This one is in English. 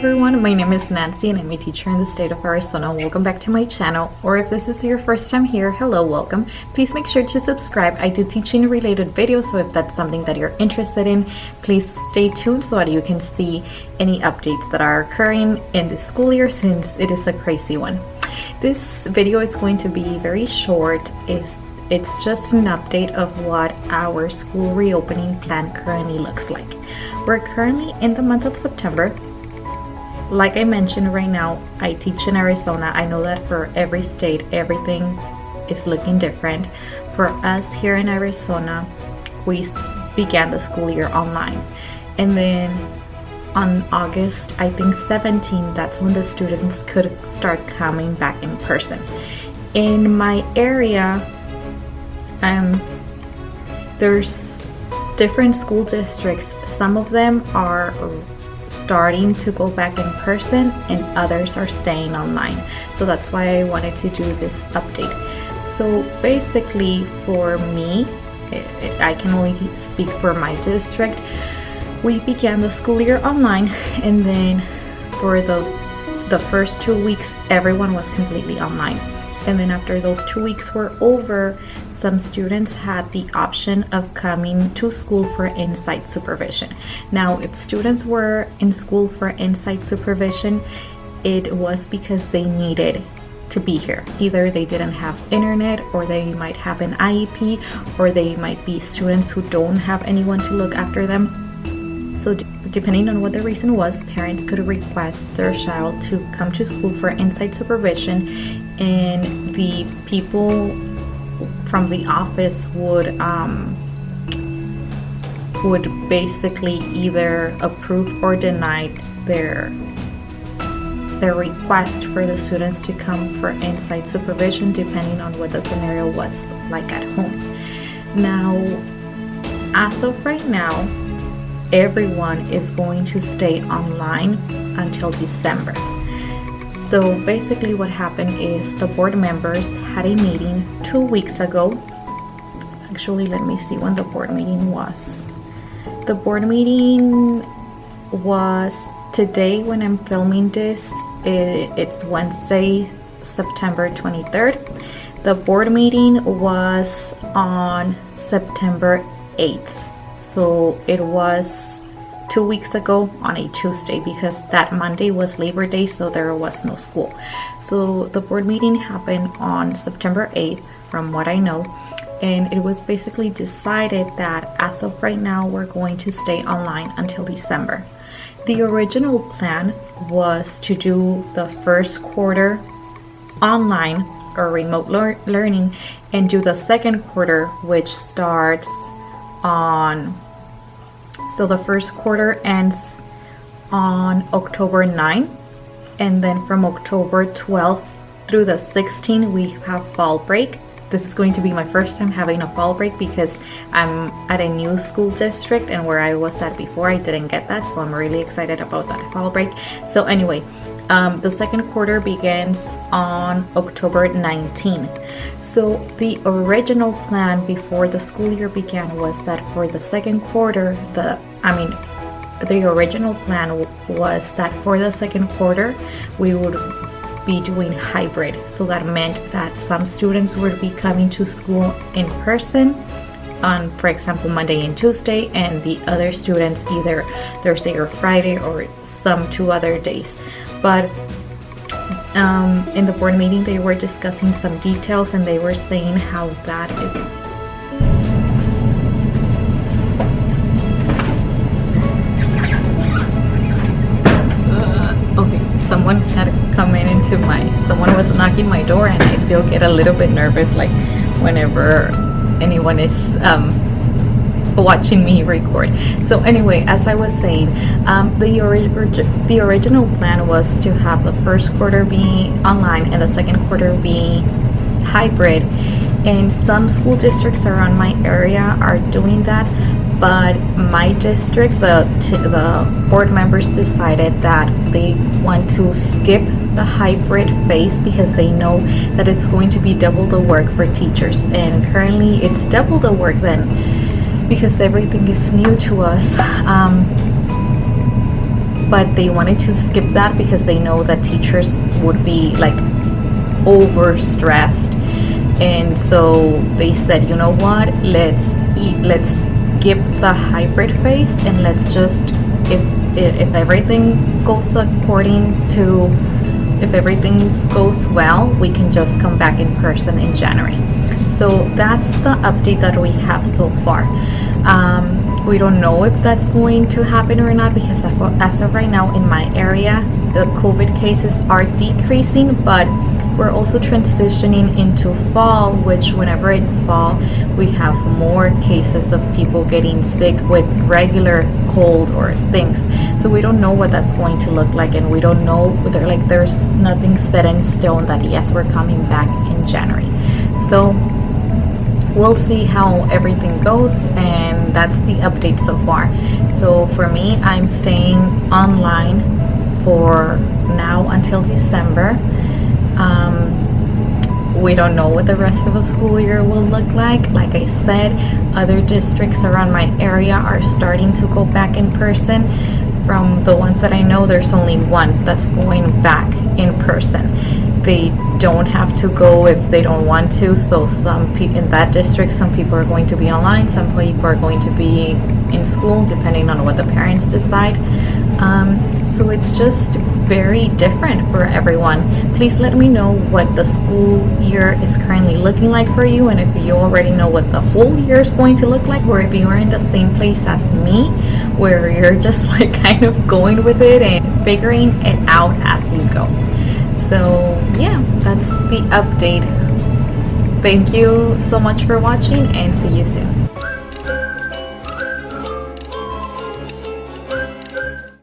everyone, my name is Nancy and I'm a teacher in the state of Arizona. Welcome back to my channel, or if this is your first time here, hello, welcome. Please make sure to subscribe. I do teaching related videos, so if that's something that you're interested in, please stay tuned so that you can see any updates that are occurring in the school year, since it is a crazy one. This video is going to be very short. It's just an update of what our school reopening plan currently looks like. We're currently in the month of September. Like I mentioned, right now I teach in Arizona. I know that for every state everything is looking different. For us here in Arizona, we began the school year online, and then on August, I think 17, that's when the students could start coming back in person. In my area, there's different school districts. Some of them are starting to go back in person and others are staying online. So that's why I wanted to do this update. So basically for me, I can only speak for my district. We began the school year online, and then for the first 2 weeks everyone was completely online. And then after those 2 weeks were over, some students had the option of coming to school for in-site supervision. Now, if students were in school for in-site supervision, it was because they needed to be here. Either they didn't have internet, or they might have an IEP, or they might be students who don't have anyone to look after them. So depending on what the reason was, parents could request their child to come to school for in-site supervision, and the people from the office would basically either approve or deny their request for the students to come for in-site supervision, depending on what the scenario was like at home. Now, as of right now, everyone is going to stay online until December. So basically what happened is the board members had a meeting 2 weeks ago. Actually, let me see when the board meeting was. The board meeting was today when I'm filming this. It's Wednesday, September 23rd. The board meeting was on September 8th. So it was 2 weeks ago on a Tuesday, because that Monday was Labor Day, so there was no school. So the board meeting happened on September 8th, from what I know, and it was basically decided that as of right now we're going to stay online until December. The original plan was to do the first quarter online or remote learning, and do the second quarter, which starts on, so the first quarter ends on October 9th, and then from October 12th through the 16th we have fall break. This is going to be my first time having a fall break, because I'm at a new school district, and where I was at before I didn't get that, so I'm really excited about that fall break. So anyway, the second quarter begins on October 19th. So the original plan before the school year began was that for the second quarter, the original plan was that for the second quarter we would be doing hybrid. So that meant that some students would be coming to school in person on, for example, Monday and Tuesday, and the other students either Thursday or Friday, or some 2 other days. But in the board meeting they were discussing some details, and they were saying how that is. Someone had come someone was knocking my door, and I still get a little bit nervous, like whenever anyone is watching me record. So anyway, as I was saying, the original plan was to have the first quarter be online and the second quarter be hybrid, and some school districts around my area are doing that. But my district, the board members decided that they want to skip the hybrid phase, because they know that it's going to be double the work for teachers. And currently it's double the work then, because everything is new to us. but they wanted to skip that because they know that teachers would be like overstressed. And so they said, you know what, let's skip the hybrid phase, and let's just, if everything goes according to, if everything goes well, we can just come back in person in January. So that's the update that we have so far. We don't know if that's going to happen or not, because as of right now in my area, the COVID cases are decreasing, but we're also transitioning into fall, which whenever it's fall, we have more cases of people getting sick with regular cold or things. So we don't know what that's going to look like, and we don't know whether, like, there's nothing set in stone that yes, we're coming back in January. So we'll see how everything goes, and that's the update so far. So for me, I'm staying online for now until December. We don't know what the rest of the school year will look like. Like I said, other districts around my area are starting to go back in person. From the ones that I know, there's only one that's going back in person. They don't have to go if they don't want to. So some people in that district, some people are going to be online, some people are going to be in school, depending on what the parents decide. So it's just very different for everyone. Please let me know what the school year is currently looking like for you, and if you already know what the whole year is going to look like, or if you are in the same place as me, where you're just like kind of going with it and figuring it out as you go. So yeah, that's the update. Thank you so much for watching, and see you soon.